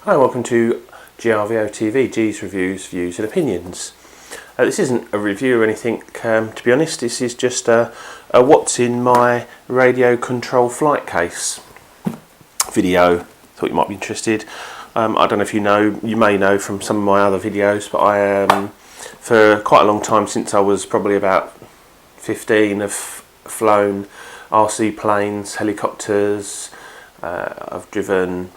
Hi, welcome to GRVO TV, G's Reviews, Views and Opinions. This isn't a review or anything, to be honest. This is just a what's in my radio control flight case video. Thought you might be interested. I don't know if you know, you may know from some of my other videos, but I, for quite a long time, since I was probably about 15, have flown RC planes, helicopters. I've driven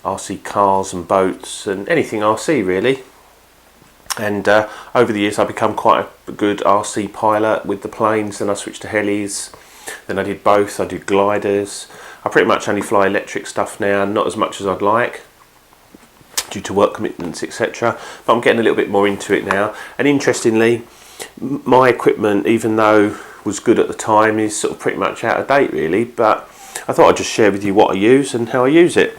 RC cars and boats and anything RC really, and over the years I've become quite a good RC pilot with the planes. Then I switched to helis, then I did both. I did gliders. I pretty much only fly electric stuff now, not as much as I'd like due to work commitments, etc., but I'm getting a little bit more into it now. And interestingly, my equipment, even though was good at the time, is sort of pretty much out of date really, but I thought I'd just share with you what I use and how I use it.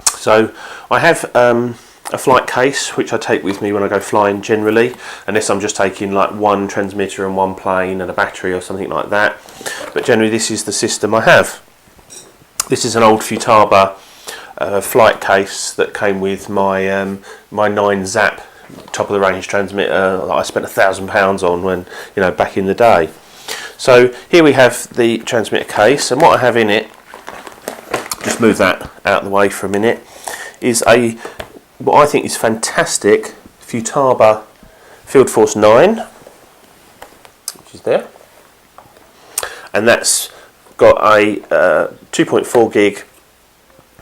So I have a flight case which I take with me when I go flying generally, unless I'm just taking like one transmitter and one plane and a battery or something like that. But generally this is the system I have. This is an old Futaba flight case that came with my my 9-zap top of the range transmitter that I spent £1,000 on when, you know, back in the day. So here we have the transmitter case, and what I have in it, just move that out of the way for a minute, is what I think is fantastic Futaba Field Force 9, which is there, and that's got a 2.4 gig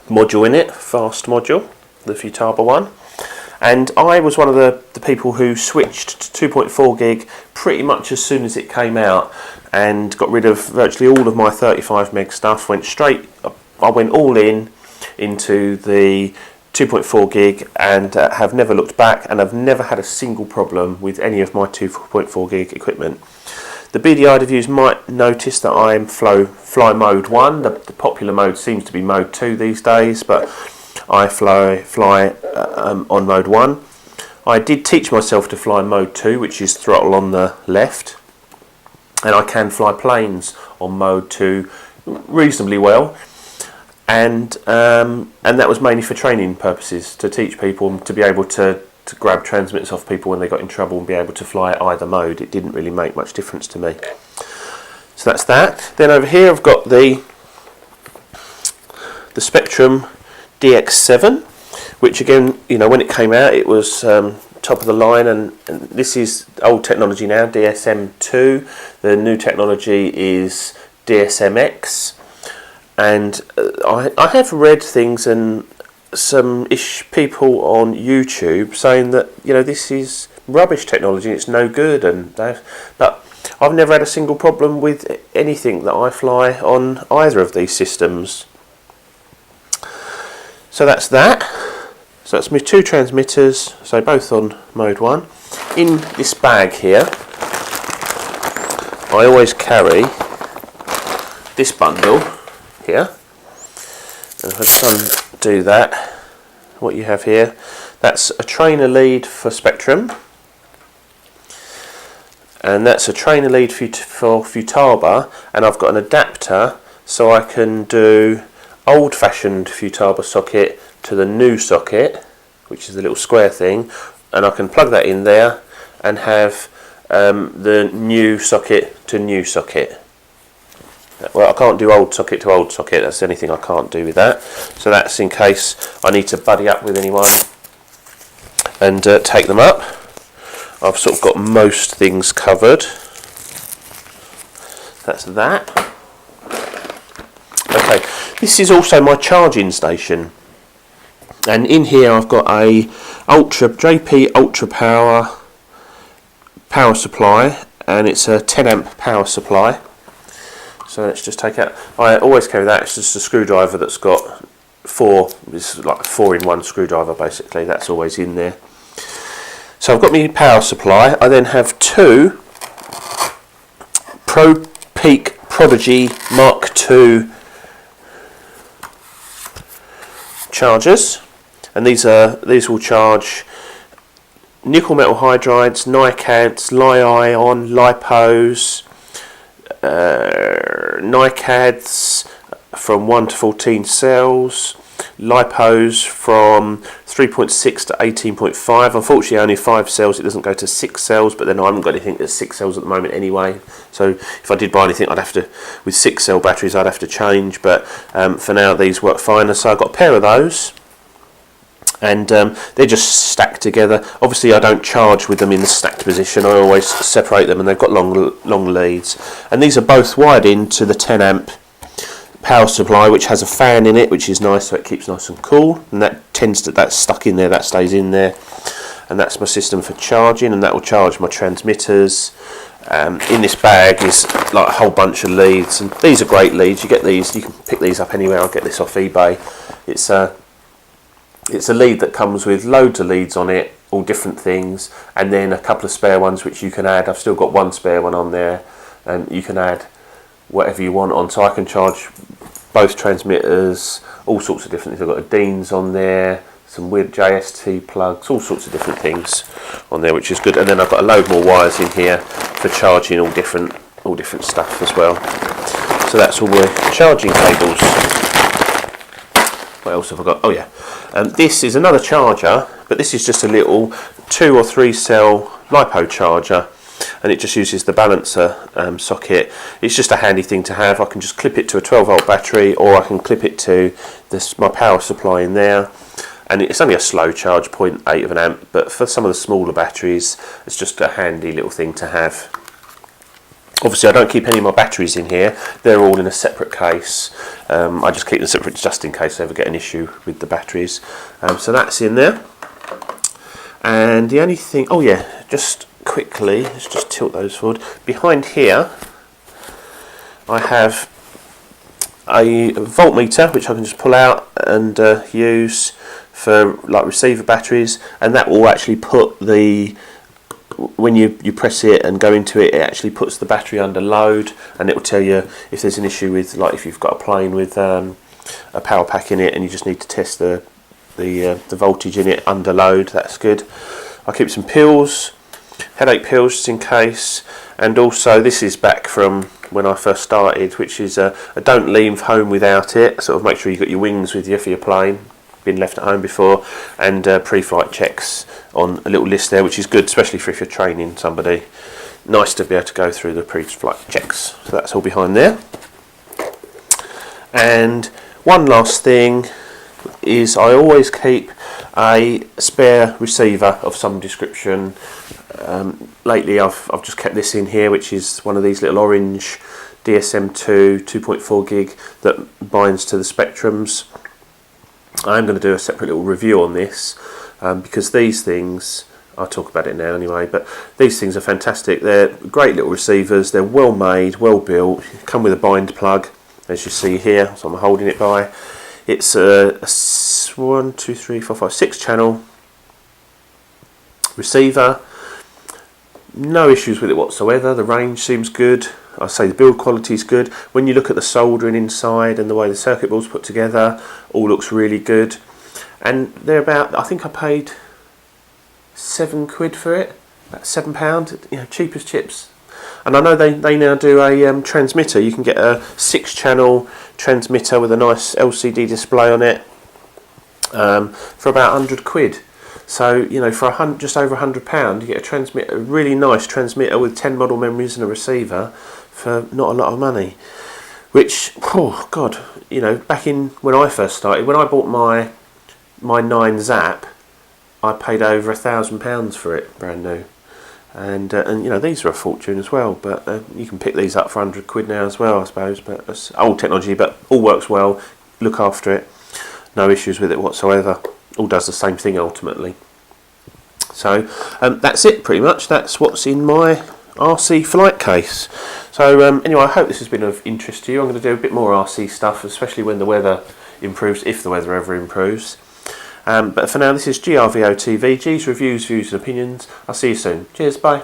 module in it, fast module, the Futaba one. And I was one of the people who switched to 2.4 gig pretty much as soon as it came out, and got rid of virtually all of my 35 meg stuff. I went all into the 2.4 gig and have never looked back, and I've never had a single problem with any of my 2.4 gig equipment. The beady eyed of you might notice that I'm fly mode 1. The popular mode seems to be mode 2 these days, but I fly on mode 1. I did teach myself to fly mode 2, which is throttle on the left, and I can fly planes on mode 2 reasonably well. And that was mainly for training purposes, to teach people to be able to grab transmitters off people when they got in trouble and be able to fly either mode. It didn't really make much difference to me. So that's that. Then over here I've got the Spectrum DX7, which again, you know, when it came out it was top of the line, and this is old technology now, DSM2. The new technology is DSMX. And I have read things and some people on YouTube saying that, you know, this is rubbish technology, it's no good, but I've never had a single problem with anything that I fly on either of these systems. So that's that. So that's my two transmitters, so both on mode 1. In this bag here, I always carry this bundle here, and if I just undo that, what you have here, that's a trainer lead for Spectrum, and that's a trainer lead for Futaba, and I've got an adapter so I can do old-fashioned Futaba socket to the new socket, which is the little square thing, and I can plug that in there and have the new socket to new socket. Well, I can't do old socket to old socket, that's the only thing I can't do with that. So that's in case I need to buddy up with anyone and take them up. I've sort of got most things covered. That's that. Okay, this is also my charging station. And in here I've got a JP Ultra power supply, and it's a 10 amp power supply. So let's just take out, I always carry that, it's just a screwdriver that's got it's like a 4-in-1 screwdriver basically, that's always in there. So I've got my power supply. I then have two Pro Peak Prodigy Mark II chargers, and these will charge nickel metal hydrides, NiCads, Li-ion, LiPos, NiCads from 1 to 14 cells, lipos from 3.6 to 18.5. Unfortunately only 5 cells, it doesn't go to 6 cells, but then I haven't got anything that's 6 cells at the moment anyway, so if I did buy anything I'd have to, with 6 cell batteries I'd have to change, but for now these work fine. And so I've got a pair of those, and they're just stacked together. Obviously I don't charge with them in the stacked position, I always separate them, and they've got long leads, and these are both wired into the 10 amp power supply, which has a fan in it, which is nice, so it keeps nice and cool, and that's stuck in there, that stays in there, and that's my system for charging, and that will charge my transmitters. In this bag is like a whole bunch of leads, and these are great leads. You get these, you can pick these up anywhere. I'll get this off eBay. It's a lead that comes with loads of leads on it, all different things, and then a couple of spare ones which you can add. I've still got one spare one on there, and you can add whatever you want on, so I can charge both transmitters, all sorts of different things. I've got a Dean's on there, some weird JST plugs, all sorts of different things on there, which is good. And then I've got a load more wires in here for charging all different stuff as well. So that's all the charging cables. What else have I got? Oh yeah, this is another charger, but this is just a little 2 or 3 cell LiPo charger, and it just uses the balancer socket. It's just a handy thing to have. I can just clip it to a 12 volt battery, or I can clip it to my power supply in there, and it's only a slow charge, 0.8 of an amp, but for some of the smaller batteries it's just a handy little thing to have. Obviously I don't keep any of my batteries in here, they're all in a separate case. I just keep them separate just in case I ever get an issue with the batteries. So that's in there. And the only thing, oh yeah, just quickly, let's just tilt those forward. Behind here I have a voltmeter which I can just pull out and use for like receiver batteries, and that will actually put the, when you press it and go into it, it actually puts the battery under load, and it will tell you if there's an issue with, like if you've got a plane with a power pack in it and you just need to test the voltage in it under load. That's good. I keep some pills, headache pills just in case, and also this is back from when I first started, which is a don't leave home without it. Sort of make sure you've got your wings with you for your plane, been left at home before, and pre-flight checks on a little list there, which is good, especially if you're training somebody. Nice to be able to go through the pre-flight checks. So that's all behind there. And one last thing is I always keep a spare receiver of some description. Lately I've just kept this in here, which is one of these little orange DSM2 2.4 gig that binds to the Spectrums. I'm going to do a separate little review on this because these things, I'll talk about it now anyway, but these things are fantastic. They're great little receivers, they're well made, well built, come with a bind plug as you see here, so I'm holding it by. It's a 1, 2, 3, 4, 5, 6 channel receiver. No issues with it whatsoever. The range seems good. I say the build quality is good. When you look at the soldering inside and the way the circuit board's put together, all looks really good. And they're about, I think I paid £7 for it, about £7, you know, cheap as chips. And I know they now do a transmitter. You can get a 6-channel transmitter with a nice LCD display on it for about £100. So, you know, for just over £100, you get a transmitter, a really nice transmitter with 10 model memories and a receiver for not a lot of money. Which, oh God, you know, back in when I first started, when I bought my 9 Zap, I paid over £1,000 for it, brand new. And you know, these are a fortune as well, but you can pick these up for £100 now as well, I suppose. But it's old technology, but all works well. Look after it, no issues with it whatsoever. All does the same thing ultimately. So that's it pretty much. That's what's in my RC flight case. So anyway, I hope this has been of interest to you. I'm going to do a bit more RC stuff, especially when the weather improves, if the weather ever improves. But for now, this is GRVO TV, G's Reviews, Views and Opinions. I'll see you soon. Cheers, bye.